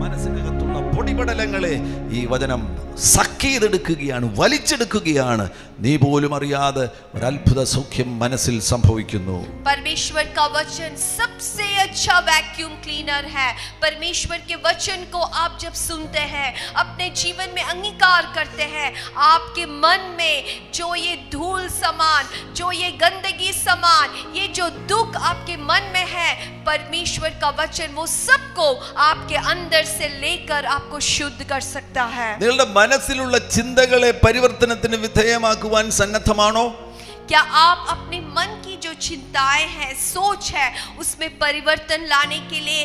മനസ്സിനകത്തുള്ള പൊടിപടലങ്ങളെ ഈ വചനം സക്കീതെടുക്കുകയാണ്, വലിച്ചെടുക്കുകയാണ്. നീ പോലും അറിയാതെ ഒരു അത്ഭുത സൗഖ്യം മനസ്സിൽ സംഭവിക്കുന്നു. परमेश्वर का वचन सबसे अच्छा वैक्यूम क्लीनर है. परमेश्वर के वचन को आप जब सुनते हैं, अपने जीवन में अंगीकार करते हैं, आपके मन में जो ये धूल समान, जो ये गंदगी समान, ये जो दुख आपके मन में है, परमेश्वर का वचन वो सबको आपके अंदर से लेकर आपको शुद्ध कर सकता है. നിങ്ങളുടെ മനസ്സിലുള്ള ചിന്തകളെ പരിവർത്തനത്തിന് വിധേയമാക്കുവാൻ സന്നദ്ധമാണോ? क्या आप अपने मन की जो चिंताएं हैं, सोच है, उसमें परिवर्तन लाने के लिए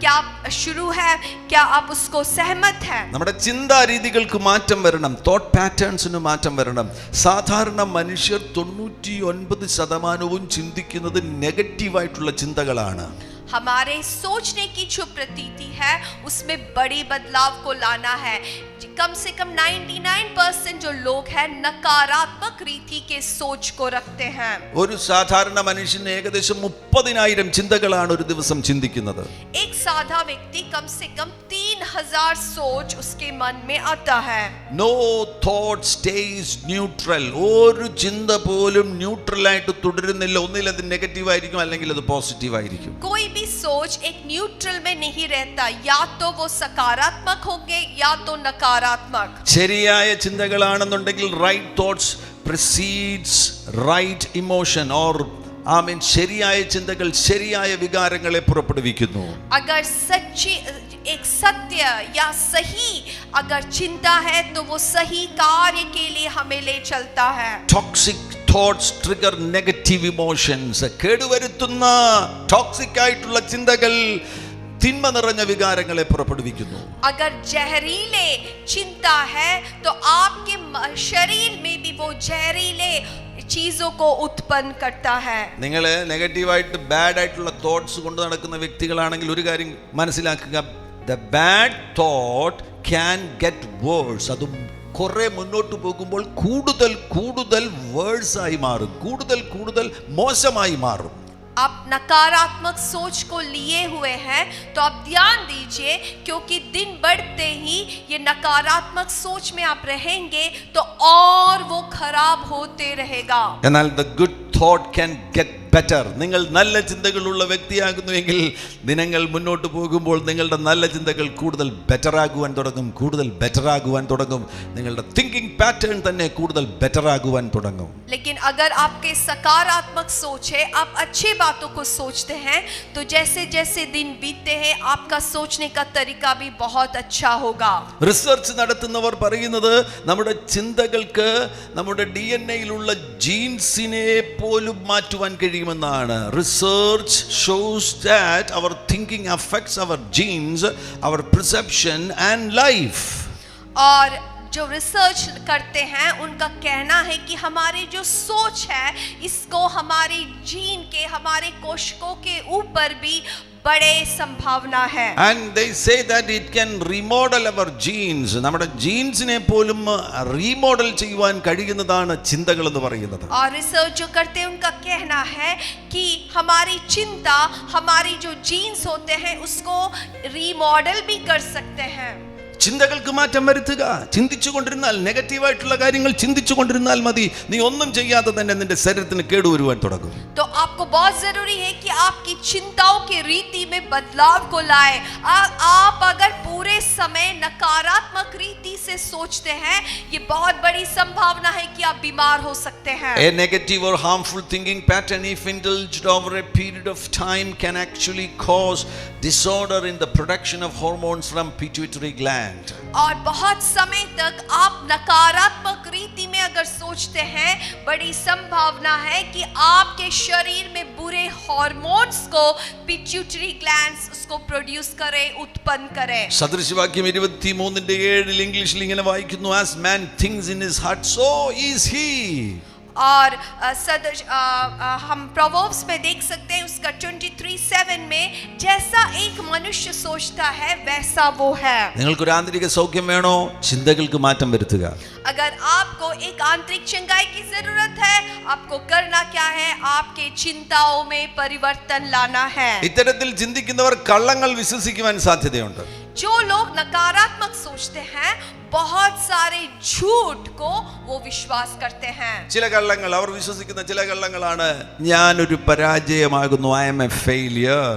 क्या शुरू है? क्या आप उसको सहमत हैं? നമ്മുടെ ചിന്താ രീതികൾക്ക് മാറ്റം വരണം, തോട്ട് പാറ്റേൺസിന് മാറ്റം വരണം. സാധാരണ മനുഷ്യർ 99% ചിന്തിക്കുന്നത് നെഗറ്റീവായിട്ടുള്ള ചിന്തകളാണ്. हमारे सोचने की जो प्रतीति है उसमें बड़ी बदलाव को लाना है. कम से कम 99% जो लोग हैं नकारात्मक रीति के सोच को रखते हैं. ഒരു സാധാരണ മനുഷ്യന് ഏകദേശം 30,000 ചിന്തകളാണ് ഒരു ദിവസം ചിന്തിക്കുന്നത്. एक साधा व्यक्ति कम से कम 3,000 सोच उसके मन में आता है. No thought stays neutral. ഒരു ചിന്ത പോലും ന്യൂട്രൽ ആയിട്ട് തുടരുന്നില്ല. ഒന്നിൽ അത് നെഗറ്റീവ് ആയിരിക്കും, അല്ലെങ്കിൽ അത് പോസിറ്റീവ് ആയിരിക്കും. कोई भी सोच एक न्यूट्रल में नहीं रहता. या तो वो सकारात्मक होंगे या तो नकारात्मक. ശരിയായ ചിന്തകളാണെന്നുണ്ടെങ്കിൽ right thoughts precedes right emotion or ശരിയായ ചിന്തകൾ ശരിയായ വികാരങ്ങളെ പുറപ്പെടുവിക്കുന്നു. अगर सच्ची एक सत्य या सही अगर चिंता है तो वो सही कार्य के लिए हमें ले चलता है. Toxic thoughts trigger negative emotions. കേടുവരുത്തുന്ന ടോക്സിക് ആയിട്ടുള്ള ചിന്തകൾ തിന്മ നിറഞ്ഞ വികാരങ്ങളെ പുറപ്പെടുവിക്കുന്നു. अगर जहरीले चिंता है तो आपके शरीर में भी वो जहरीले चीजों को उत्पन्न करता है. നിങ്ങൾ നെഗറ്റീവായിട്ട് ബാഡ് ആയിട്ടുള്ള തോട്ട്സ് കൊണ്ട് നടക്കുന്ന വ്യക്തികളാണെങ്കിൽ ഒരു കാര്യം മനസ്സിലാക്കുക, the bad thought can get worse. അത് കുറെ മുന്നോട്ട് പോകുമ്പോൾ കൂടുതൽ കൂടുതൽ വേഴ്സ് ആയി മാറും, കൂടുതൽ കൂടുതൽ മോശമായി മാറും. आप नकारात्मक सोच को लिए हुए हैं तो आप ध्यान दीजिए, क्योंकि दिन बढ़ते ही ये नकारात्मक सोच में आप रहेंगे तो और वो खराब होते रहेगा. എന്നാൽ the good thought can get better. നിങ്ങൾ നല്ല ചിന്തകളുള്ള വ്യക്തിയാകുന്നുവെങ്കിൽ ദിനങ്ങൾ മുന്നോട്ട് പോകുമ്പോൾ നിങ്ങളുടെ നല്ല ചിന്തകൾ കൂടുതൽ ബെറ്റർ ആകുവാൻ തുടങ്ങും, കൂടുതൽ ബെറ്റർ ആകുവാൻ തുടങ്ങും. നിങ്ങളുടെ തിങ്കിങ് പാറ്റേൺ തന്നെ കൂടുതൽ ബെറ്റർ ആകുവാൻ തുടങ്ങും. लेकिन अगर आपके सकारात्मक सोच है, आप अच्छी बातों को सोचते हैं, तो जैसे जैसे दिन बीतते हैं आपका सोचने का तरीका भी बहुत अच्छा होगा. റിസർച്ച് നടത്തുന്നവർ പറയുന്നത് നമ്മുടെ ചിന്തകൾക്ക് നമ്മുടെ DNA-യിലുള്ള ജീൻസിനെ പോലും മാറ്റുവാൻ കഴിയുമെന്നാണ്. Research shows that our thinking affects our genes, our perception and life. और जो रिसर्च करते हैं उनका कहना है कि हमारी जो सोच है इसको हमारी जीन के, हमारे कोशिकाओं के ऊपर भी बड़े संभावना है. And they say that it can remodel our genes. നമ്മുടെ ജീൻസിനെ പോലും റീമോഡൽ ചെയ്യുവാൻ കഴിയുന്നതാണ് ചിന്തകൾ എന്ന് പറയുന്നത്. और रिसर्च जो करते हैं उनका कहना है कि हमारी चिंता, हमारी जो जीन्स होते हैं उसको रीमॉडल भी कर सकते हैं. ചിന്തകൾക്ക് മാറ്റം വരുത്തുക. ചിന്തിച്ചു കൊണ്ടിരുന്നാൽ, നെഗറ്റീവായിട്ടുള്ള കാര്യങ്ങൾ ചിന്തിച്ചു കൊണ്ടിരുന്നാൽ മതി, നീ ഒന്നും ചെയ്യാതെ തന്നെ നിന്റെ ശരീരത്തിന് കേടുവരുവാൻ തുടങ്ങും. तो आपको बहुत जरूरी है कि आपकी चिंताओं की रीति में बदलाव को लाए. आप अगर पूरे समय नकारात्मक रीति से सोचते हैं, ये बहुत बड़ी संभावना है कि आप बीमार हो सकते हैं. A negative or harmful thinking pattern, if indulged over a period of time, can actually cause disorder in the production of hormones from pituitary gland. और बहुत समय तक आप नकारात्मक रीति में अगर सोचते हैं, बड़ी संभावना है कि आपके शरीर में बुरे हार्मोन्स को पिट्यूटरी ग्लैंड्स उसको प्रोड्यूस करे, उत्पन्न करे. സദൃശവാക്യം 23:7 ഇംഗ്ലീഷിൽ ഇങ്ങനെ വായിക്കുന്നു, as man thinks in his heart, so is he. और हम प्रोवर्ब्स में देख सकते हैं उसका 23:7 में, जैसा एक मनुष्य सोचता है वैसा वो है. നിങ്ങൾക്കൊരു ആന്തരിക സൗഖ്യം വേണോ? ചിന്തകൾക്ക് മാറ്റം വരുത്തുക. अगर आप आपको एक आंतरिक चंगाई की जरूरत है। आपको करना क्या है? आपके चिंताओं में परिवर्तन लाना है। ഇത്തരത്തിൽ ചിന്തിക്കുന്നവർ കള്ളങ്ങൾ വിശ്വസിക്കുവാൻ സാധ്യതയുണ്ട്. जो लोग नकारात्मक सोचते हैं, बहुत सारे झूठ को वो विश्वास करते हैं। ചില കള്ളങ്ങൾ അവർ വിശ്വസിക്കുന്ന ചില കള്ളങ്ങളാണ് ഞാനൊരു പരാജയമാകുന്നു, ഐ ആം എ ഫെയിലിയർ.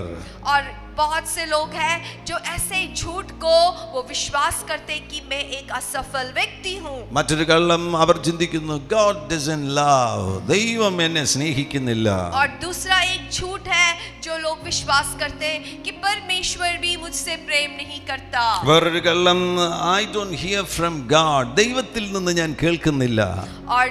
और बहुत से लोग हैं जो ऐसे झूठ को वो विश्वास करते कि मैं एक असफल व्यक्ति हूँ। മറ്റൊരു കള്ളം അവർ ചിന്തിക്കുന്നു God doesn't love, ദൈവം എന്നെ സ്നേഹിക്കുന്നില്ല. और दूसरा एक झूठ है जो लोग विश्वास करते हैं कि परमेश्वर भी मुझसे प्रेम नहीं करता। വേറൊരു കള്ളം I don't hear from God, ദൈവത്തിൽ നിന്ന് ഞാൻ കേൾക്കുന്നില്ല. और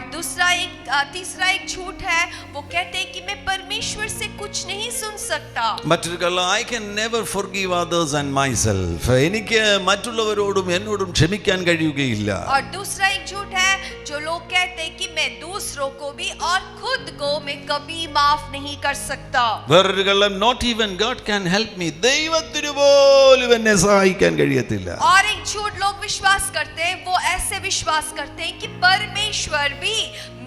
तीसरा एक झूठ है, वो कहते हैं कि मैं परमेश्वर से कुछ नहीं सुन सकता। മറ്റൊരു കള്ളം I can never forgive others and myself, എനിക്ക് മറ്റുള്ളവരോടും എന്നോടും ക്ഷമിക്കാൻ കഴിയുകയില്ല. और दूसरा एक झूठ है जो लोग कहते हैं कि मैं दूसरों को भी और खुद को मैं कभी माफ नहीं कर सकता। വേറൊരു കള്ളം not even God can help me, ദൈവത്തിന് പോലും എന്നെ സഹായിക്കാൻ കഴിയത്തില്ല. और एक झूठ लोग विश्वास करते हैं, वो ऐसे विश्वास करते हैं कि परमेश्वर भी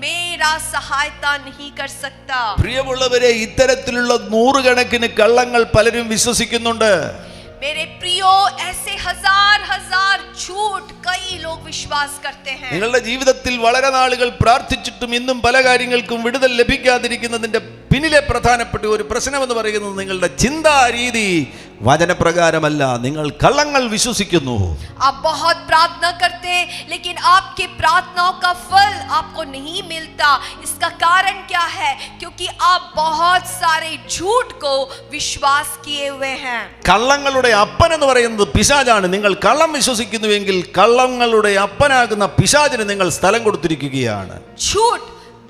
मेरा सहायता नहीं कर सकता। പ്രിയമുള്ളവരെ, ഇത്തരത്തിലുള്ള നൂറുകണക്കിന് കള്ളങ്ങൾ പലരും വിശ്വസിക്കുന്നുണ്ട്. मेरे प्रियो, ऐसे हजार हजार झूठ कई लोग विश्वास करते हैं। നിങ്ങളുടെ ജീവിതത്തിൽ വളരെ നാളുകൾ പ്രാർത്ഥിച്ചിട്ടും ഇന്നും പല കാര്യങ്ങൾക്കും വിടുതൽ ലഭിക്കാതിരിക്കുന്നതിന്റെ പിന്നിലെ പ്രധാനപ്പെട്ട ഒരു പ്രശ്നം എന്ന് പറയുന്നത് നിങ്ങളുടെ ചിന്താ രീതി വചനപ്രകാരമല്ല, നിങ്ങൾ കള്ളങ്ങൾ വിശ്വസിക്കുന്നു. आप बहुत प्रार्थना करते हैं लेकिन आपके प्रार्थनाओं का फल आपको नहीं मिलता। इसका कारण क्या है? क्योंकि आप बहुत सारे झूठ को विश्वास किए हुए हैं। കള്ളങ്ങളുടെ അപ്പൻ എന്ന് പറയുന്നത് പിശാചാണ്. നിങ്ങൾ കള്ളം വിശ്വസിക്കുന്നുവെങ്കിൽ കള്ളങ്ങളുടെ അപ്പനാകുന്ന പിശാചിന് നിങ്ങൾ സ്ഥലം കൊടുത്തിരിക്കുകയാണ്.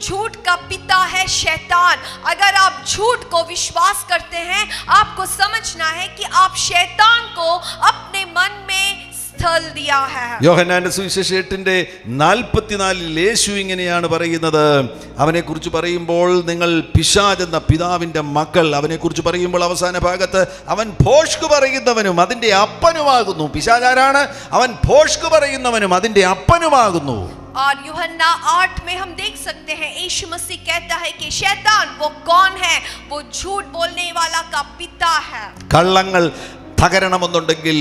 झूठ का पिता है शैतान। अगर आप झूठ को विश्वास करते हैं, आपको समझना है कि आप शैतान को अपने मन में स्थल दिया है। യോഹന്നാന്റെ സുവിശേഷം 8:44 യേശു ഇങ്ങനെയാണ് പറയുന്നത്. അവനെ കുറിച്ച് പറയുമ്പോൾ നിങ്ങൾ പിശാച് എന്ന പിതാവിന്റെ മക്കൾ, അവനെ കുറിച്ച് പറയുമ്പോൾ അവസാന ഭാഗത്ത് അവൻ ഭോഷ്ക് പറയുന്നവനും അതിന്റെ അപ്പനുമാകുന്നു. പിശാചാരാണ്? അവൻ ഭോഷ്ക് പറയുന്നവനും അതിന്റെ അപ്പനുമാകുന്നു. और यूहन्ना 8 में हम देख सकते हैं यीशु मसीह कहता है कि शैतान वो कौन है? वो झूठ बोलने वाला का पिता है। കള്ളങ്ങൾ തകരണമെന്നുണ്ടെങ്കിൽ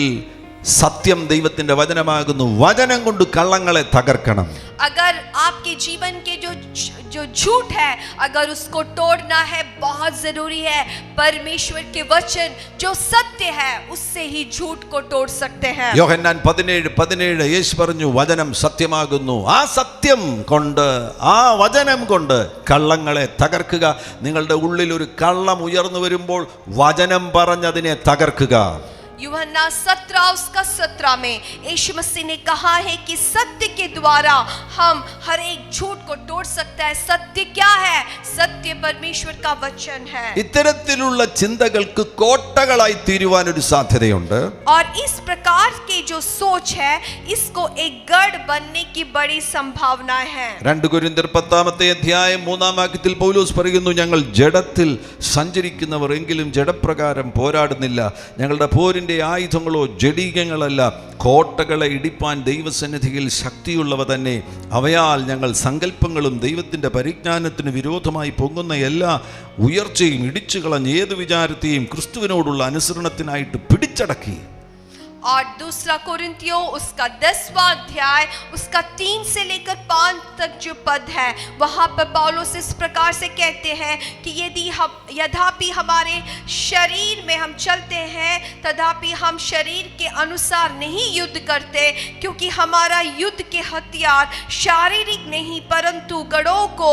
സത്യം ദൈവത്തിന്റെ വചനമാകുന്നു. വചനം കൊണ്ട് കള്ളങ്ങളെ തകർക്കണം. अगर आपके जीवन के जो झूठ है, अगर उसको तोड़ना है, बहुत जरूरी है परमेश्वर के वचन जो सत्य है उससे ही झूठ को तोड़ सकते हैं। യോഹന്നാൻ 17:17 യേശു പറഞ്ഞു വചനം സത്യമാകുന്നു. ആ സത്യം കൊണ്ട്, ആ വചനം കൊണ്ട് കള്ളങ്ങളെ തകർക്കുക. നിങ്ങളുടെ ഉള്ളിൽ ഒരു കള്ളം ഉയർന്നു വരുമ്പോൾ വചനം പറഞ്ഞതിനെ തകർക്കുക. यूहन्ना 17 में यीशु मसीह ने कहा है कि सत्य के द्वारा हम हर एक झूठ को तोड़ सकता है। सत्य क्या है? सत्य परमेश्वर का वचन है। ഇത്തരത്തിലുള്ള ചിന്തകൾക്ക് കോട്ടകളായി തീരുവാൻ ഒരു സാധ്യതയുണ്ട്. और इस प्रकार की जो सोच है, इसको एक गढ़ बनने की बड़ी संभावना है। 2 കൊരിന്ത്യർ 10:3 പൗലോസ് പറയുന്നു, ഞങ്ങൾ ജഡത്തിൽ സഞ്ചരിക്കുന്നവർ എങ്കിലും ജഡപ്രകാരം പോരാടുന്നില്ല. ഞങ്ങളുടെ പോരിന്റെ ആയുധങ്ങളോ ജഡീകങ്ങളല്ല, കോട്ടകളെ ഇടിപ്പാൻ ദൈവസന്നിധിയിൽ ശക്തിയുള്ളവ തന്നെ. അവയാൽ ഞങ്ങൾ സങ്കല്പങ്ങളും ദൈവത്തിന്റെ പരിജ്ഞാനത്തിന് വിരോധമായി പൊങ്ങുന്ന എല്ലാ ഉയർച്ചയും ഇടിച്ചു കളഞ്ഞ് ഏതു വിചാരത്തെയും ക്രിസ്തുവിനോടുള്ള അനുസരണത്തിനായിട്ട് പിടിച്ചടക്കി. और 2 कोरिन्थियों उसका 10वां अध्याय उसका 3 से लेकर 5 तक जो पद है, वहां पर पौलुस इस प्रकार से कहते हैं कि यद्यपि हमारे शरीर में हम चलते हैं, तथापि हम शरीर के अनुसार नहीं युद्ध करते, क्योंकि हमारा युद्ध के हथियार शारीरिक नहीं परंतु गढ़ों को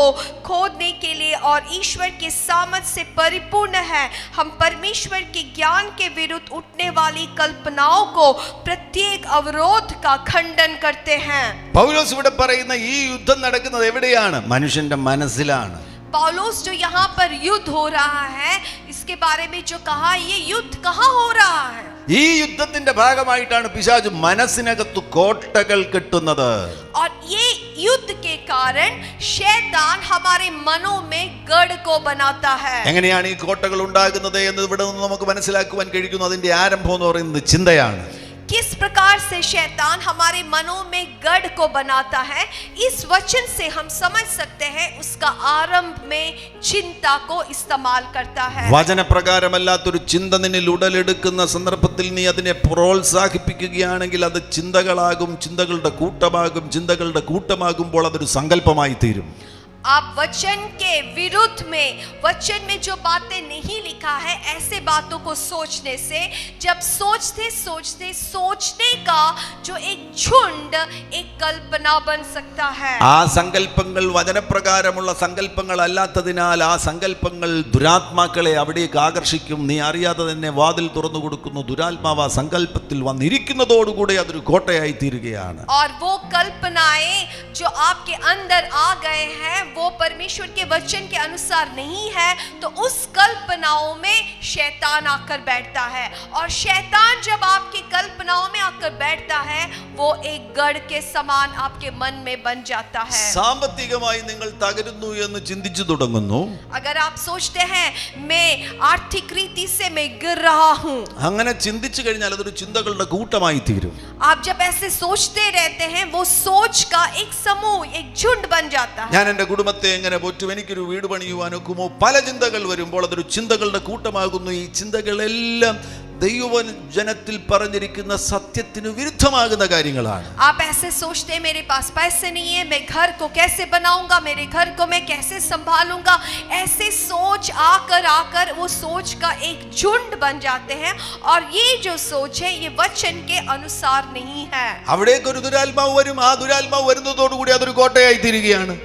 खोदने के लिए और ईश्वर के सामर्थ्य से परिपूर्ण है। हम परमेश्वर के ज्ञान के विरुद्ध उठने वाली कल्पनाओं प्रत्येक अवरोध का खंडन करते हैं। പൗലോസ് ഇവിടെ പറയുന്ന ഈ യുദ്ധം നടക്കുന്നത് എവിടെയാണ്? മനുഷ്യന്റെ മനസ്സിലാണ്. पौलुस जो यहाँ पर युद्ध हो रहा है, इसके बारे में जो कहा, ये युद्ध कहाँ हो रहा है? ഈ യുദ്ധത്തിന്റെ ഭാഗമായിട്ടാണ് പിശാച് മനസ്സിനകത്ത് കോട്ടകൾ കെട്ടുന്നത്. और ये युद्ध के कारण शैतान हमारे मनों में गढ़ को बनाता है। എങ്ങനെയാണ് ഈ കോട്ടകൾ ഉണ്ടാകുന്നത് എന്ന് ഇവിടെ നിന്ന് നമുക്ക് മനസ്സിലാക്കുവാൻ കഴിയുന്നു. അതിന്റെ ആരംഭം എന്ന് പറയുന്നത് ചിന്തയാണ്. किस प्रकार से शैतान हमारे मनों में गढ़ को बनाता है, इस वचन से हम समझ सकते हैं उसका आरंभ में चिंता को इस्तेमाल करता है। വചനപ്രകാരമല്ലാത്തൊരു ചിന്ത നിന്നിൽ ഉടലെടുക്കുന്ന സന്ദർഭത്തിൽ നീ അതിനെ പ്രോത്സാഹിപ്പിക്കുകയാണെങ്കിൽ അത് ചിന്തകളാകും, ചിന്തകളുടെ കൂട്ടമാകുമ്പോൾ അതൊരു സങ്കല്പമായി തീരും. आप वचन के विरुद्ध में, वचन में जो बातें नहीं लिखा है, ऐसे बातों को सोचने से जब सोचने का जो एक झुंड, एक कल्पना बन सकता है. ആ സങ്കല്പങ്ങൾ വചനപ്രകാരമുള്ള സങ്കല്പങ്ങൾ അല്ലാത്തതിനാൽ ആ സങ്കല്പങ്ങൾ ദുരാത്മാക്കളെ അവിടേക്ക് ആകർഷിക്കും. നീ അറിയാതെ തന്നെ വാതിൽ തുറന്നു കൊടുക്കുന്നു. ദുരാത്മാവ് ആ സങ്കല്പത്തിൽ വന്നിരിക്കുന്നതോടുകൂടി അതൊരു കോട്ടയായി തീരുകയാണ്. और वो कल्पनाएं जो आपके अंदर आ गए हैं वो परमेश्वर के वचन के अनुसार नहीं है, तो उस कल्पनाओं में शैतान आकर बैठता है. और शैतान जब आपकी कल्पनाओं में आकर बैठता है, वो एक गढ़ के समान आपके मन में बन जाता है. സാമ്പത്തികമായി നിങ്ങൾ തകരുന്നു എന്ന് ചിന്തിച്ചു തുടങ്ങുന്നു. अगर आप सोचते हैं मैं आर्थिक रीति से मैं गिर रहा हूँ, അങ്ങനെ ചിന്തിച്ചു കഴിഞ്ഞാൽ അതൊരു ചിന്തകളുടെ കൂട്ടമായി തീരും. आप जब ऐसे सोचते रहते हैं, वो सोच का एक समूह, एक झुंड बन जाता है. ഞാൻ എൻ്റെ കുടുംബത്തെ എങ്ങനെ പോറ്റും, എനിക്കൊരു വീട് പണിയുവാനൊക്കുമോ, പല ചിന്തകൾ വരുമ്പോൾ അതൊരു ചിന്തകളുടെ കൂട്ടമാകുന്നു. ഈ ചിന്തകളെല്ലാം ദൈവജനത്തിൽ പറഞ്ഞിരിക്കുന്ന സത്യത്തിന് വിരുദ്ധമാകുന്ന കാര്യങ്ങളാണ്. आप ऐसे सोचते हैं मेरे पास पैसे नहीं है, मैं घर को कैसे बनाऊंगा, मेरे घर को मैं कैसे संभालूंगा, ऐसे सोच आकर वो सोच का एक झुंड बन जाते हैं. और ये जो सोच है ये वचन के अनुसार नहीं है. അവിടേക്ക് ഒരു ദുരാത്മാവ് വരും. ആ ദുരാത്മാവ് വരുന്നതോടുകൂടി അതൊരു കോട്ടയായി തീരുകയാണ്.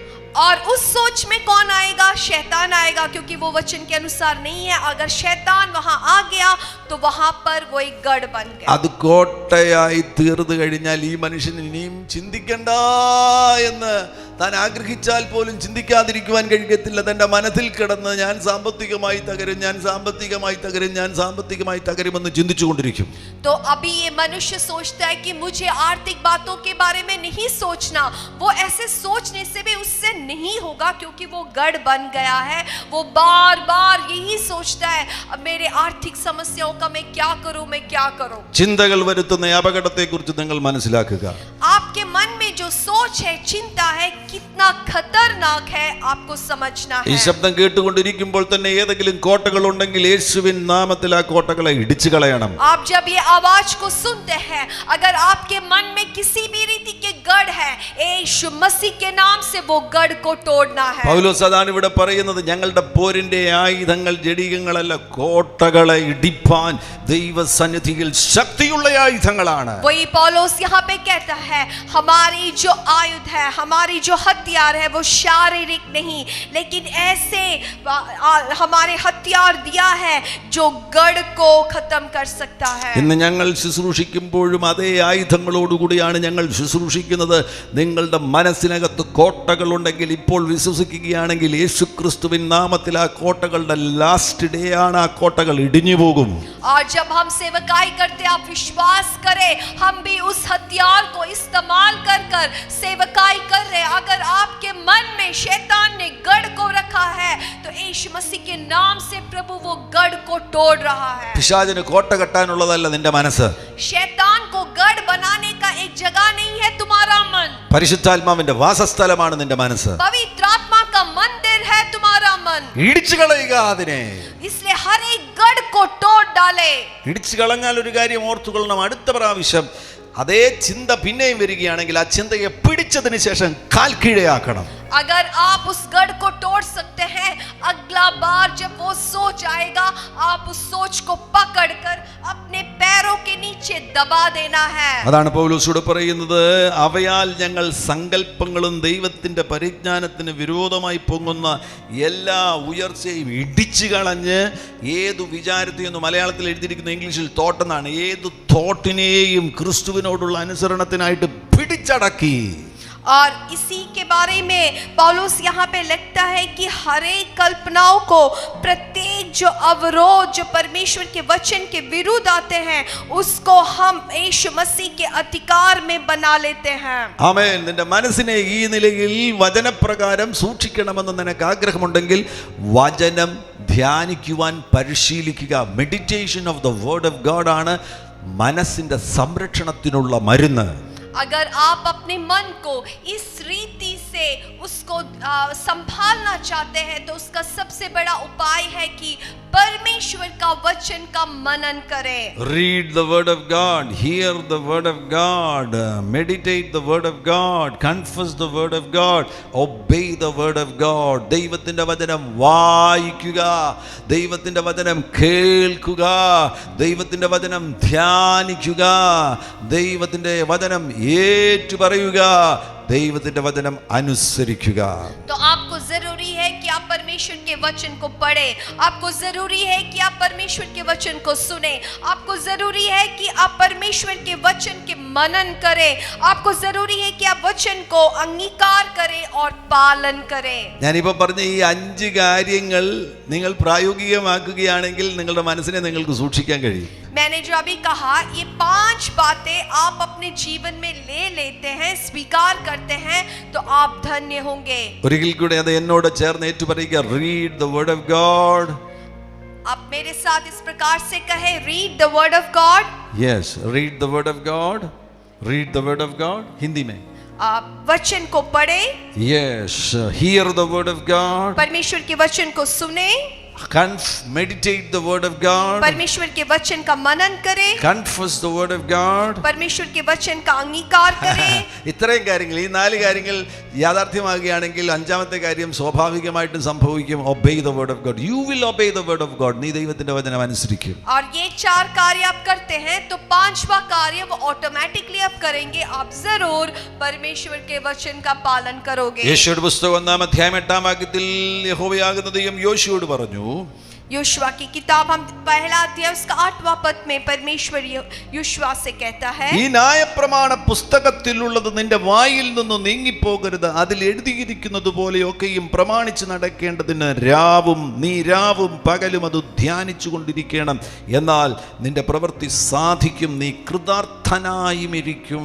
और उस सोच में कौन आएगा? शैतान आएगा, क्योंकि वो वचन के अनुसार नहीं है. अगर शैतान वहां आ गया तो वहां पर वो एक गढ़ बन गया. അത് കോട്ടയായി തീർന്നു കഴിഞ്ഞാൽ ഈ മനുഷ്യൻ ഇനിയും ചിന്തിക്കണ്ട എന്ന് താൻ ആഗ്രഹിച്ചാൽ പോലും ചിന്തിക്കാതിരിക്കുവാൻ കഴിയത്തില്ല. തൻ്റെ മനസ്സിൽ കിടന്ന് ഞാൻ സാമ്പത്തികമായി തകരുമെന്ന് ചിന്തിച്ചുകൊണ്ടിരിക്കും. तो अभी ये मनुष्य सोचता है कि मुझे आर्थिक बातों के बारे में नहीं सोचना. वो ऐसे सोचने से भी उससे नहीं होगा, क्योंकि वो गढ़ बन गया है. वो बार बार यही सोचता है, अब मेरे आर्थिक समस्याओं का मैं क्या करूं. ചിന്തകൾ വരുത്തുന്ന അപകടത്തെക്കുറിച്ച് നിങ്ങൾ മനസ്സിലാക്കുക. आपके मन में जो सोच है, चिंता है, कितना खतरनाक है आपको समझना ഈ है. ശബ്ദം കേട്ടുകൊണ്ടിരിക്കുമ്പോൾ തന്നെ ഏതെങ്കിലും കോട്ടകൾ ഉണ്ടെങ്കിൽ യേശുവിൻ നാമത്തിൽ ആ കോട്ടകളെ ഇടിച്ചു കളയണം. आप जब ये आवाज को सुनते हैं, अगर आपके मन में किसी भी रीति के गढ़ है, यीशु मसीह के नाम से वो गढ़ को तोड़ना है. പൗലോസ് അതാണ് ഇവിടെ പറയുന്നത്. ഞങ്ങളുടെ പോരിന്റെ ആയുധങ്ങൾ ജഡികങ്ങളല്ല, കോട്ടകളെ ഇടിപ്പാൻ ദൈവസന്നിധിയിൽ ശക്തിയുള്ള ആയുധങ്ങളാണ്. वही पौलुस यहाँ पे कहता है, हमारी जो आयुध है, हमारी जो हथियार है, वो शारीरिक नहीं, लेकिन ऐसे हमारे हथियार दिया है जो गढ़ को खत्म कर सकता है. ഇന്ന് ഞങ്ങൾ ശുശ്രൂഷിക്കുമ്പോഴും അതേ ആയുധങ്ങളോടുകൂടിയാണ് ഞങ്ങൾ ശുശ്രൂഷിക്കുന്നത്. നിങ്ങളുടെ മനസ്സിനകത്ത് കോട്ടകളുണ്ടെങ്കിൽ ഇപ്പോൾ വിശ്വസിക്കുകയാണെങ്കിൽ യേശുക്രിസ്തുവിൻ നാമത്തിൽ ആ കോട്ടകളുടെ ലാസ്റ്റ് ഡേ ആണ്. ആ കോട്ടകൾ ഇടിഞ്ഞു പോകും. और जब हम सेवकाई करते, आप विश्वास करें, हम भी उस हथियार को इस्तेमाल कर सेवकाई कर रहे हैं. अगर आपके मन में शैतान ने गढ़ को रखा है, तो यीशु मसीह के नाम से प्रभु वो गढ़ को तोड़ रहा है. പിശാചിന് കോട്ട കെട്ടാനുള്ളതല്ല നിന്റെ മനസ്സ്. शैतान को गढ़ बनाने का एक जगह नहीं है तुम्हारा मन. പരിശുദ്ധാത്മാവിന്റെ വാസസ്ഥലമാണ് നിന്റെ മനസ്സ്. पवित्र आत्मा का मंदिर है तुम्हारा मन. ഇടിച്ചു കളയുക അതിനെ. इसलिए हर एक गढ़ को तोड़ डाले. ഇടിച്ചു കളഞ്ഞാൽ ഒരു കാര്യം ഓർത്തുകൊള്ളണം. അടുത്ത പ്രാവശ്യം അതേ ചിന്ത പിന്നെയും വരികയാണെങ്കിൽ ആ ചിന്തയെ പിടിച്ചതിന് ശേഷം കാൽ കീഴെയാക്കണം. अगर आप उस गढ़ को तोड़ सकते हैं, अगला बार जब वो सोच आएगा, आप उस सोच को पकड़कर अपने पैरों के नीचे दबा देना है. അതാണ് പൗലോസ് പറയുന്നത്. അവയാൽ ഞങ്ങൾ സങ്കല്പങ്ങളും ദൈവത്തിന്റെ പരിജ്ഞാനത്തിന് വിരോധമായി പൊങ്ങുന്ന എല്ലാ ഉയർച്ചയും ഇടിച്ചു കളഞ്ഞ് ഏതു വിചാരത്തെയും, മലയാളത്തിൽ എഴുതിയിരിക്കുന്ന ഇംഗ്ലീഷിൽ തോട്ടെന്നാണ്, ഏതു തോട്ടിനെയും ക്രിസ്തുവിനോടുള്ള അനുസരണത്തിനായിട്ട് പിടിച്ചടക്കി. और इसी के बारे में पौलुस यहाँ पे लिखता है कि हर एक कल्पनाओं को, प्रत्येक जो अवरोध जो परमेश्वर के वचन के विरुद्ध आते हैं, उसको हम यीशु मसीह के अधिकार में बना लेते हैं. ആമേൻ. നിന്റെ മനസ്സിനെ ഈ നിലയിൽ വചനപ്രകാരം സൂക്ഷിക്കണമെന്ന് നിനക്ക് ആഗ്രഹമുണ്ടെങ്കിൽ വചനം ധ്യാനിക്കുവാൻ പരിശീലിക്കുക. Meditation of the word of God ആണ് മനസ്സിന്റെ സംരക്ഷണത്തിനുള്ള മരുന്ന്. अगर आप अपने मन को इस रीति से उसको संभालना चाहते हैं तो उसका सबसे बड़ा उपाय है कि परमेश्वर का वचन का मनन करें. Read the word of God, hear the word of God, meditate the word of God, confess the word of God, obey the word of God. ദൈവത്തിന്റെ വചനം വായിക്കുക, ദൈവത്തിന്റെ വചനം കേൾക്കുക, ദൈവത്തിന്റെ വചനം ധ്യാനിക്കുക, ദൈവത്തിന്റെ വചനം ഏറ്റുപറയുക, ദൈവത്തിന്റെ വചനം അനുസരിക്കുക. तो आपको जरूरी है कि आप परमेश्वर के वचन को पढ़ें, आपको जरूरी है कि आप परमेश्वर के वचन को सुने, आपको जरूरी है कि आप परमेश्वर के वचन के मनन करें, आपको जरूरी है कि आप वचन को अंगीकार करें और पालन करें. ഞാനിപ്പോൾ പറഞ്ഞ ഈ 5 കാര്യങ്ങൾ നിങ്ങൾ പ്രായോഗികമാക്കുകയാണെങ്കിൽ നിങ്ങളുടെ മനസ്സിനെ നിങ്ങൾക്ക് സൂക്ഷിക്കാൻ കഴിയും. मैंने जो अभी कहा, ये 5 बातें आप अपने जीवन में ले लेते हैं, स्वीकार करते हैं, तो आप धन्य होंगे. ഒരിക്കൽ കൂടെ അത് എന്നോട് ചേർന്ന് ഏറ്റുപറയുക. Read the word of God. आप मेरे साथ इस प्रकार से कहे, read the word of God. Yes, read the word of God. Read the word of God. Hindi में. आप वचन को पढ़े. Yes, hear the word of God. परमेश्वर के वचन को सुने. Meditate the word of God. परमेश्वर के वचन का मनन करें. Confess the word of God. परमेश्वर के वचन का अंगीकार करें. ഇത്രയും കാര്യങ്ങൾ, ഈ 4 കാര്യങ്ങൾ യാഥാർത്ഥ്യമാകുകയാണെങ്കിൽ അഞ്ചാമത്തെ കാര്യം സ്വാഭാവികമായിട്ടും സംഭവിക്കും. Obey the word of God. You will obey the word of God. നീ ദൈവത്തിന്റെ വചനം അനുസരിക്കും. और ये 4 कार्य आप करते हैं तो 5वां कार्य वो ऑटोमेटिकली आप करेंगे. आप जरूर परमेश्वर के वचन का पालन करोगे. യേശുയുടെ പുസ്തകം 1-ാം അധ്യായം 8-ാം വാക്യത്തിൽ യഹോവയാകുന്ന ദൈവം യോശുവോട് പറഞ്ഞു. योशुआ की किताब हम पहला अध्याय उसका 8वां पद में परमेश्वर योशुआ से कहता है, ഈ ന്യായപ്രമാണ പുസ്തകത്തിലുള്ളത് നിന്റെ വായിൽ നിന്ന് നീങ്ങിപ്പോകരുത്, അതിൽ എഴുതിയിരിക്കുന്നത് പോലെയൊക്കെയും പ്രമാണിച്ച് നടക്കേണ്ടതിന് നീ രാവും പകലും അത് ധ്യാനിച്ചു കൊണ്ടിരിക്കണം, എന്നാൽ നിന്റെ പ്രവൃത്തി സാധിക്കും, നീ കൃതാർത്ഥനായിരിക്കും.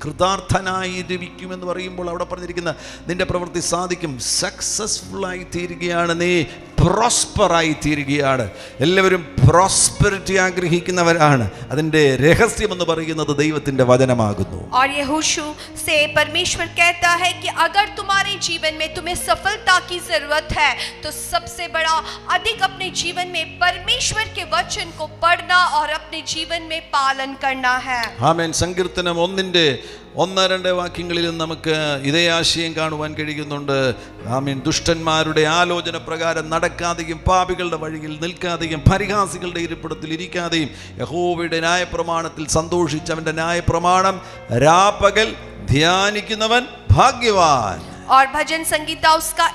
കൃതാർത്ഥനായിരിക്കും എന്ന് പറയുമ്പോൾ അവിടെ പറഞ്ഞിരിക്കുന്ന നിന്റെ പ്രവൃത്തി സാധിക്കും, സക്സസ്ഫുൾ ആയി തീരുകയാണ്, നീ പ്രോസ്പർ ആയി തീരുകയാണ്. എല്ലാവരും പ്രോസ്പെരിറ്റി ആഗ്രഹിക്കുന്നവരാണ്. അതിന്റെ രഹസ്യം എന്ന് പറയുന്നത് ദൈവത്തിന്റെ വചനമാകുന്നു. और यहोशू से परमेश्वर कहता है कि अगर तुम्हारे जीवन में तुम्हें सफलता की जरूरत है तो सबसे बड़ा अधिक अपने जीवन में परमेश्वर के वचन को पढ़ना और अपने जीवन में पालन करना है. ആമേൻ. സങ്കീർത്തനം 1-2 വാക്യങ്ങളിലും നമുക്ക് ഇതേ ആശയം കാണുവാൻ കഴിയുന്നുണ്ട്. ആമേൻ. ദുഷ്ടന്മാരുടെ ആലോചന പ്രകാരം നടക്കാതെയും പാപികളുടെ വഴിയിൽ നിൽക്കാതെയും പരിഹാസികളുടെ ഇരിപ്പിടത്തിൽ ഇരിക്കാതെയും യഹോവയുടെ ന്യായപ്രമാണത്തിൽ സന്തോഷിച്ച് അവന്റെ ന്യായപ്രമാണം രാപകൽ ധ്യാനിക്കുന്നവൻ ഭാഗ്യവാൻ. और भजन संगीता उसका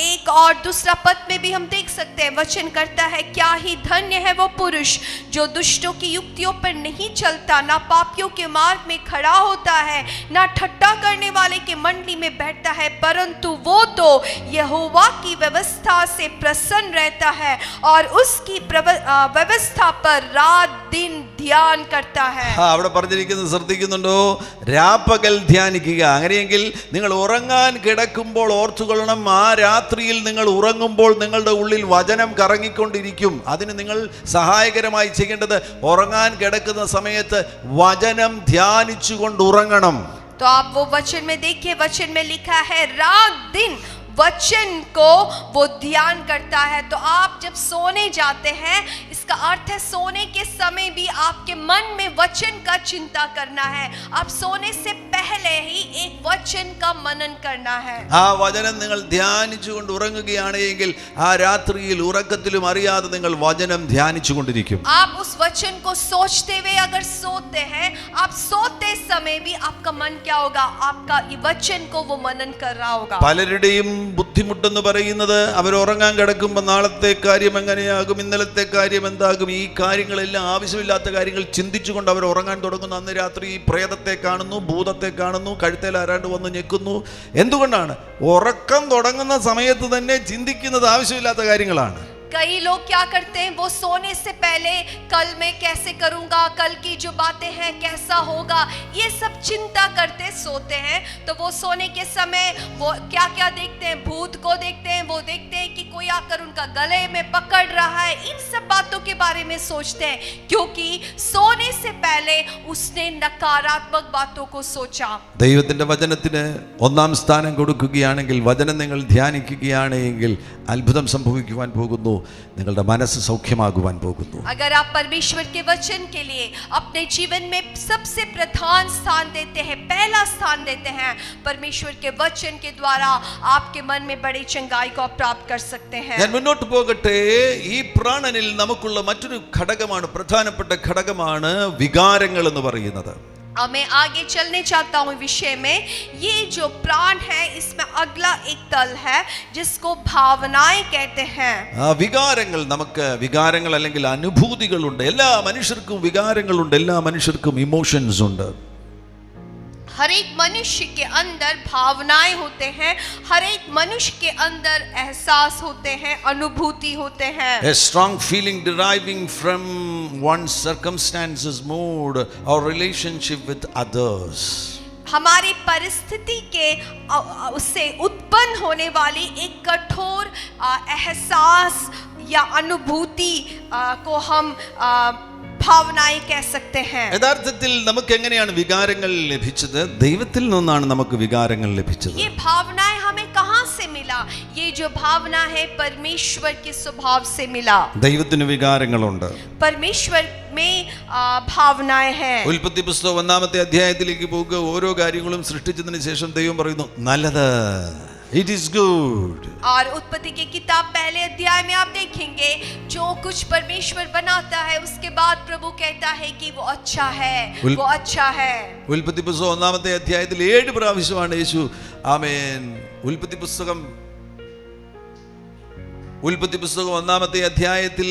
एक और दूसरा पद में भी हम देख सकते हैं, वचन करता है, क्या ही धन्य है वो पुरुष जो दुष्टों की युक्तियों पर नहीं चलता, ना पापियों के मार्ग में खड़ा होता है, ना ठट्टा करने वाले के मंडली में बैठता है, परंतु वो तो यहोवा की व्यवस्था से प्रसन्न रहता है और उसकी व्यवस्था पर रात दिन ധ്യാൻ करता है. അവിടെ പറഞ്ഞിരിക്കുന്നത് ശ്രദ്ധിക്കുന്നുണ്ടോ? രാപ്പകൽ ധ്യാനിക്കുക. അങ്ങനെയെങ്കിൽ നിങ്ങൾ ഉറങ്ങാൻ കിടക്കുമ്പോൾ ഓർത്തുകൊള്ളണം, ആ രാത്രിയിൽ നിങ്ങൾ ഉറങ്ങുമ്പോൾ നിങ്ങളുടെ ഉള്ളിൽ വചനം കറങ്ങിക്കൊണ്ടിരിക്കും. അതിന് നിങ്ങൾ സഹായകരമായി ചെയ്യേണ്ടത് ഉറങ്ങാൻ കിടക്കുന്ന സമയത്ത് വചനം ധ്യാനിച്ചുകൊണ്ട് ഉറങ്ങണം. तो आप वो वचन में देखिए, वचन में लिखा है रात दिन वचन को वो ध्यान करता है. तो आप जब सोने जाते हैं, इसका अर्थ है सोने के समय भी आपके मन में वचन का चिंता करना है. आप सोने से पहले ही एक वचन का मनन करना है. ആ വചനം നിങ്ങൾ ധ്യാനിച്ചുകൊണ്ട് ഉറങ്ങുകയാണെങ്കിൽ ആ രാത്രിയിൽ ഉറക്കത്തിലും അറിയാതെ നിങ്ങൾ വചനം ധ്യാനിച്ചുകൊണ്ടിരിക്കും. आप उस वचन को सोचते हुए अगर सोते हैं, आप सोते समय भी आपका मन क्या होगा? आपका ये वचन को वो मनन कर रहा होगा. പലരുടെയും ബുദ്ധിമുട്ടെന്ന് പറയുന്നത് അവർ ഉറങ്ങാൻ കിടക്കുമ്പോൾ നാളത്തെ കാര്യം എങ്ങനെയാകും, ഇന്നലത്തെ കാര്യം എന്താകും, ഈ കാര്യങ്ങളെല്ലാം ആവശ്യമില്ലാത്ത കാര്യങ്ങൾ ചിന്തിച്ചുകൊണ്ട് അവർ ഉറങ്ങാൻ തുടങ്ങുന്നു. അന്ന് രാത്രി പ്രേതത്തെ കാണുന്നു, ഭൂതത്തെ കാണുന്നു, കഴുത്തേൽ ആരാണ്ട് വന്ന് ഞെക്കുന്നു. എന്തുകൊണ്ടാണ്? ഉറക്കം തുടങ്ങുന്ന സമയത്ത് തന്നെ ചിന്തിക്കുന്നത് ആവശ്യമില്ലാത്ത കാര്യങ്ങളാണ്. कई लोग क्या करते हैं, वो सोने से पहले कल मैं कैसे करूंगा, कल की जो बातें हैं कैसा होगा, ये सब चिंता करते सोते हैं. तो वो सोने के समय वो क्या क्या देखते हैं? भूत को देखते हैं, वो देखते हैं कि कोई आकर उनका गले में पकड़ रहा है. इन सब बातों के बारे में सोचते हैं, क्योंकि सोने से पहले उसने नकारात्मक बातों को सोचा। ദൈവത്തിന്റെ വചനത്തിന് ഒന്നാം സ്ഥാനം കൊടുക്കുകയാണെങ്കിൽ, വചനം നിങ്ങൾ ധ്യാനിക്കുകയാണെങ്കിൽ അത്ഭുതം സംഭവിക്കുവാൻ പോകുന്നു. നിങ്ങളുടെ മനസ്സ് സൗഖ്യമാകുവാൻ പോകുന്നു. अगर आप परमेश्वर के वचन के लिए अपने जीवन में सबसे प्रधान स्थान देते हैं, पहला स्थान देते हैं, परमेश्वर के वचन के द्वारा आपके मन में बड़ी चंगाई को आप प्राप्त कर सकते हैं। ഞാൻ മുന്നോട്ട് പോകട്ടെ. ഈ പ്രാണനിൽ നമുക്കുള്ള മറ്റൊരു ഘടകമാണ്, പ്രധാനപ്പെട്ട ഘടകമാണ് വികാരങ്ങൾ എന്ന് പറയുന്നത്. मैं आगे चलने चाहता हूँ विषय में। ये जो प्राण है, इसमें अगला एक तल है जिसको भावनाएं कहते हैं. വികാരങ്ങൾ, നമുക്ക് വികാരങ്ങൾ അല്ലെങ്കിൽ അനുഭൂതികളുണ്ട്. എല്ലാ മനുഷ്യർക്കും വികാരങ്ങളുണ്ട്, എല്ലാ മനുഷ്യർക്കും ഇമോഷൻസ് ഉണ്ട്. हर एक मनुष्य के अंदर भावनाएं होते हैं, हर एक मनुष्य के अंदर एहसास होते हैं, अनुभूति होते हैं. A strong feeling deriving from one's circumstances, mood or relationship with others. हमारी परिस्थिति के उससे उत्पन्न होने वाली एक कठोर एहसास या अनुभूति को हम ഭാവനായി कह सकते हैं. യഥാർത്ഥത്തിൽ നമുക്ക് എങ്ങനെയാണ് വികാരങ്ങൾ ലഭിച്ചത്? ദൈവത്തിൽ നിന്നാണ് നമുക്ക് വികാരങ്ങൾ ലഭിച്ചത്. ये भावनाएं हमें कहां से मिला? ये जो भावना है परमेश्वर के स्वभाव से मिला. ദൈവത്തിന് വികാരങ്ങളുണ്ട്. परमेश्वर में भावनाएं हैं. ഉൽപ്പത്തി പുസ്തകം 1-ാമത്തെ അധ്യായത്തിലേക്ക് പോകുക. ഓരോ കാര്യങ്ങളും സൃഷ്ടിച്ചതിന് ശേഷം ദൈവം പറയുന്നു, നല്ലത്, It is good. और उत्पत्ति की किताब पहले अध्याय में आप देखेंगे, जो कुछ परमेश्वर बनाता है उसके बाद प्रभु कहता है कि वो अच्छा है, वो अच्छा है. ഉൽപ്പത്തി പുസ്തകം 1-ാമത്തെ അധ്യായത്തിൽ 7 പ്രാവശ്യമാണ് യേശു ആമേൻ. ഉൽപ്പത്തി പുസ്തകം 1-ാമത്തെ അധ്യായത്തിൽ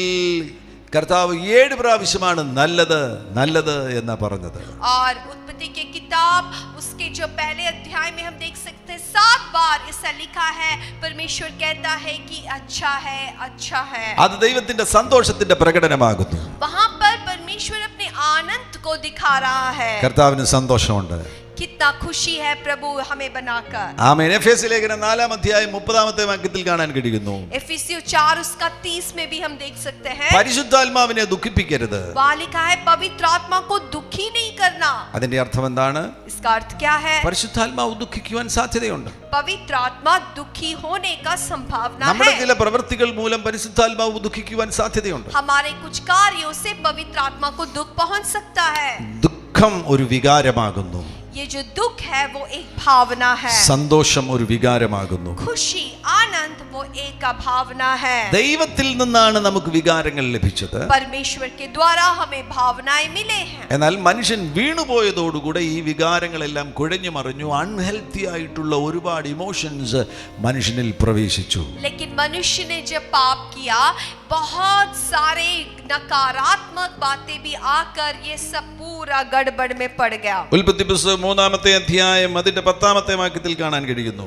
കർത്താവ് 7 പ്രാവശ്യമാണ് നല്ലത് നല്ലത് എന്ന് പറഞ്ഞത്. और उत्पत्ति की किताब उसके जो पहले अध्याय में हम देख सकते हैं 7 बार ऐसा लिखा है, परमेश्वर कहता है कि अच्छा है, अच्छा है. അത് ദൈവത്തിന്റെ സന്തോഷത്തിന്റെ പ്രകടനമാകുന്നു. वहां पर परमेश्वर अपने आनंद को दिखा रहा है. കർത്താവിന് സന്തോഷമുണ്ട്. कितना खुशी है प्रभु हमें बनाकर. ആമേൻ. എഫേസ്യ ലേഖനം 4-ാം അധ്യായം 30-ാമത്തെ വാക്യത്തിൽ കാണാൻ കഴിയുന്നു. एफिसियों 4 उसका 30 में भी हम देख सकते हैं. പരിശുദ്ധാത്മാവിനെ ദുഃഖിപ്പിക്കരുത്. वहां लिखा है पवित्र आत्मा को दुखी नहीं करना. അതിന്റെ അർത്ഥം എന്താണ്? इसका अर्थ क्या है? പരിശുദ്ധാത്മാവ് ദുഃഖിക്കുവാൻ സാധ്യതയുണ്ട്. पवित्र आत्मा दुखी होने का संभावना നമ്മുടെ है. ചില പ്രവൃത്തികൾ മൂലം പരിശുദ്ധാത്മാവ് ദുഃഖിക്കുവാൻ സാധ്യതയുണ്ട്. हमारे कुछ कार्यों से पवित्र आत्मा को दुख पहुंच सकता है. ദുഃഖം ഒരു വികാരമാകുന്നു. ये जो दुख है वो एक भावना है. സന്തോഷം ഒരു വികാരമാകുന്നു. खुशी, आनंद वो एक भावना है. ദൈവത്തിൽ നിന്നാണ് നമുക്ക് വികാരങ്ങൾ ലഭിച്ചത്. परमेश्वर के द्वारा हमें भावनाएं मिले हैं. എന്നാൽ മനുഷ്യൻ വീണുപോയതോടുകൂടെ ഈ വികാരങ്ങളെല്ലാം കുഴഞ്ഞു മറിഞ്ഞു. അൺഹെൽത്തി ആയിട്ടുള്ള ഒരുപാട് ഇമോഷൻസ് മനുഷ്യനിൽ പ്രവേശിച്ചു. लेकिन मनुष्य ने जब पाप किया, बहुत सारे नकारात्मक बातें भी आकर ये सब पूरा गड़बड़ में पड़ गया. ഉൽപ്പത്തി പുസ്തകം 3-ാമത്തെ അധ്യായം അതിന്റെ 10-ാമത്തെ വാക്യത്തിൽ കാണാൻ കഴിയുന്നു.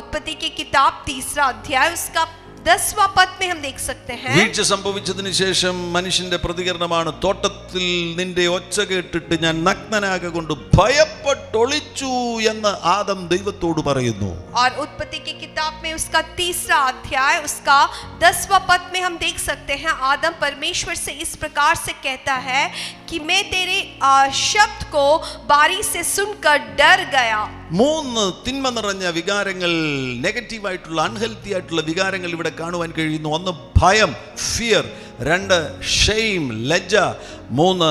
उत्पत्ति की किताब 3रा अध्याय उसका 10वां पद में हम देख सकते हैं. വീഴ്ച സംഭവിച്ചതിന് ശേഷം മനുഷ്യന്റെ പ്രതികരണമാണ്, തോട്ടത്തിൽ നിന്റെ ഒച്ച കേട്ടിട്ട് ഞാൻ നഗ്നനാകൊണ്ട് ഭയപ്പെട്ടൊളിച്ചു എന്ന് ആദം ദൈവത്തോട് പറയുന്നു. और उत्पत्ति की किताब में उसका 3रा अध्याय उसका 10वां पद में हम देख सकते हैं, आदम परमेश्वर से इस प्रकार से कहता है कि मैं तेरे शब्द को बारी से सुनकर डर गया. 3 തിന്മ നിറഞ്ഞ വികാരങ്ങൾ, നെഗറ്റീവായിട്ടുള്ള അൺഹെൽത്തി ആയിട്ടുള്ള വികാരങ്ങൾ ഇവിടെ കാണുവാൻ കഴിയുന്നു. 1 ഭയം, ഫിയർ. 2 ഷെയിം, ലജ്ജ. 3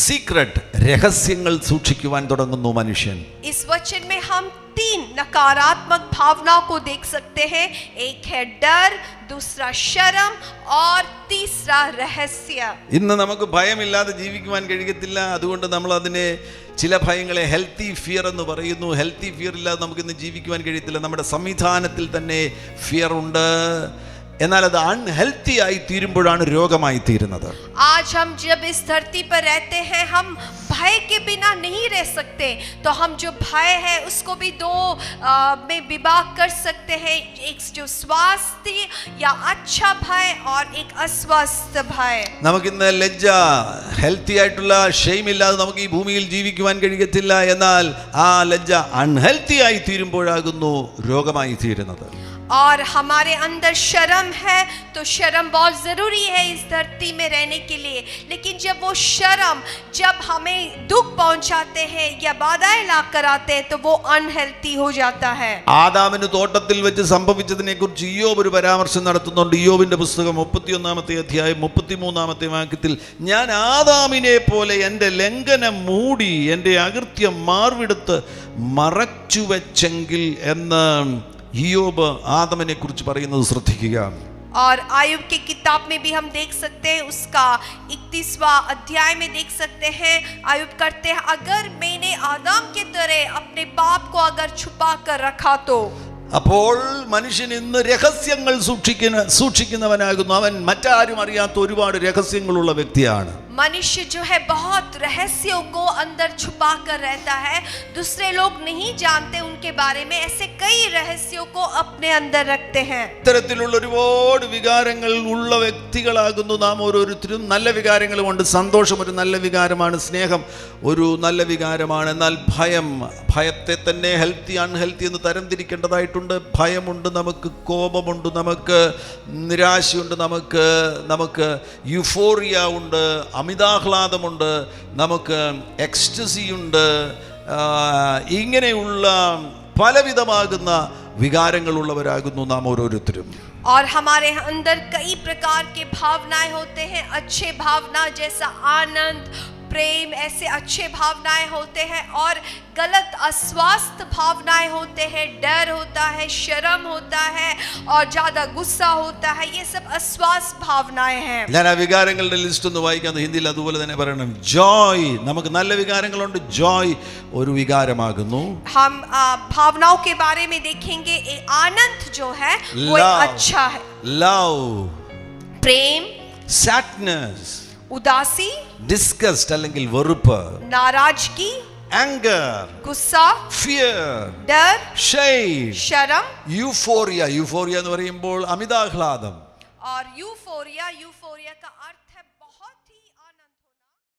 സീക്രട്ട്, രഹസ്യങ്ങൾ സൂക്ഷിക്കുവാൻ തുടങ്ങുന്നു മനുഷ്യൻ. इस वचन में हम 3 नकारात्मक भावनाओं को देख सकते हैं. एक है डर, दूसरा शर्म और तीसरा रहस्य. ഇന്ന് നമുക്ക് ഭയമില്ലാതെ ജീവിക്കുവാൻ കഴിയത്തില്ല. അതുകൊണ്ട് നമ്മൾ അതിനെ, ചില ഭയങ്ങളെ ഹെൽത്തി ഫിയർ എന്ന് പറയുന്നു. ഹെൽത്തി ഫിയർ ഇല്ലാതെ നമുക്കിന്ന് ജീവിക്കുവാൻ കഴിയത്തില്ല. നമ്മുടെ സംവിധാനത്തിൽ തന്നെ ഫിയർ ഉണ്ട്. എന്നാൽ അത് അൺഹെൽത്തി ആയി തീരുമ്പോഴാണ് രോഗമായി തീരുന്നത്. आज हम जब इस धरती पर रहते हैं, हम भय के बिना नहीं रह सकते. तो हम जो भय है उसको भी 2 में विभाग कर सकते हैं. एक जो स्वास्थ्य या अच्छा भय और एक अस्वस्थ भय. നമുക്കിന്ന് ലജ്ജ, ഹെൽത്തി ആയിട്ടുള്ള ഷെയിം ഇല്ലാതെ നമുക്ക് ഈ ഭൂമിയിൽ ജീവിക്കുവാൻ കഴിയത്തില്ല. എന്നാൽ ആ ലജ്ജ അൺഹെൽത്തി ആയി തീരുമ്പോഴാകുന്നു രോഗമായി തീരുന്നത്. और हमारे अंदर शर्म है, तो शर्म बहुत ज़रूरी है इस धरती में रहने के लिए। लेकिन जब वो शर्म जब हमें दुख पहुंचाते हैं या बाधाएं ला कर आते हैं, तो वो अनहेल्थी हो जाता है। ആദാമിന് തോട്ടത്തിൽ വെച്ച് സംഭവിച്ചതിനെ കുറിച്ച് ഇയ്യോബ് ഒരു പരാമർശം നടത്തുന്നുണ്ട്. ഇയ്യോബിന്റെ പുസ്തകം 31-ാമത്തെ അധ്യായം 33-ാമത്തെ വാക്യത്തിൽ, ഞാൻ ആദാമിനെ പോലെ എൻ്റെ ലംഘനം മൂടി എൻ്റെ അകൃത്യം മാർവിടുത്ത് മറച്ചു വെച്ചെങ്കിൽ എന്ന് ഇയ്യോബ് ആദമിനെ കുറിച്ച് പറയുന്നത് ശ്രദ്ധിക്കുക. और आयुब की किताब में भी हम देख सकते हैं, उसका 31वां अध्याय में देख सकते हैं, आयुब करते हैं, अगर मैंने आदम के तरह अपने पाप को अगर छुपा कर रखा तो। അപ്പോൾ മനുഷ്യൻ ഇന്ന് രഹസ്യങ്ങൾ സൂക്ഷിക്കുന്നവനാകുന്നു. അവൻ മറ്റാരും അറിയാത്ത ഒരുപാട് രഹസ്യങ്ങളുള്ള വ്യക്തിയാണ്. मनुष्य जो है बहुत रहस्यों को अंदर छुपा कर रहता है, दूसरे लोग नहीं जानते उनके बारे में, ऐसे कई रहस्यों को अपने अंदर रखते हैं. ഇത്തരത്തിലുള്ള ഒരുപാട് വികാരങ്ങൾ ഉള്ള വ്യക്തികളാകുന്നു നാം ഓരോരുത്തരും. നല്ല വികാരങ്ങളുമുണ്ട്. സന്തോഷം ഒരു നല്ല വികാരമാണ്, സ്നേഹം ഒരു നല്ല വികാരമാണ്. എന്നാൽ ഭയത്തെ തന്നെ ഹെൽത്തി അൺഹെൽത്തി എന്ന് തരംതിരിക്കേണ്ടതായിട്ടുണ്ട്. ഭയമുണ്ട്, നമുക്ക് കോപമുണ്ട്, നമുക്ക് നിരാശയുണ്ട്, നമുക്ക് യുഫോറിയ ഉണ്ട്, അമിതാഹ്ലാദമുണ്ട്, നമുക്ക് എക്സ്റ്റസി ഉണ്ട്. ഇങ്ങനെയുള്ള പലവിധമാകുന്ന വികാരങ്ങളുള്ളവരാകുന്നു നാം ഓരോരുത്തരും. और हमारे अंदर कई प्रकार के भावनाएं होते हैं, अच्छे भावना जैसा आनंद, प्रेम, ऐसे अच्छे भावनाएं होते हैं, और गलत अस्वस्थ भावनाएं होते हैं, डर होता है, शर्म होता है और ज्यादा गुस्सा होता है, ये सब अस्वस्थ भावनाएं हैं. ഞാൻ ആ വികാരങ്ങളുടെ ലിസ്റ്റ് ഒന്ന് വായിക്കാം. ഹിന്ദിയിൽ അതുപോലെ തന്നെ പറയണം. ജോയ്, നമുക്ക് നല്ല വികാരങ്ങളുണ്ട്. ജോയ് ഒരു വികാരമാകുന്നു. हम भावनाओं के बारे में देखेंगे. आनंद जो है वो अच्छा है. ലവ്, प्रेम, സാഡ്നെസ്, उदासी, ഡിസ്ഗസ്റ്റ് അല്ലെങ്കിൽ വെറുപ്പ്, नाराजगी, anger, गुस्सा, fear, डर, shame, शर्म, യൂഫോറിയ എന്ന് പറയുമ്പോൾ അമിതാഹ്ലാദം. और यूफोरिया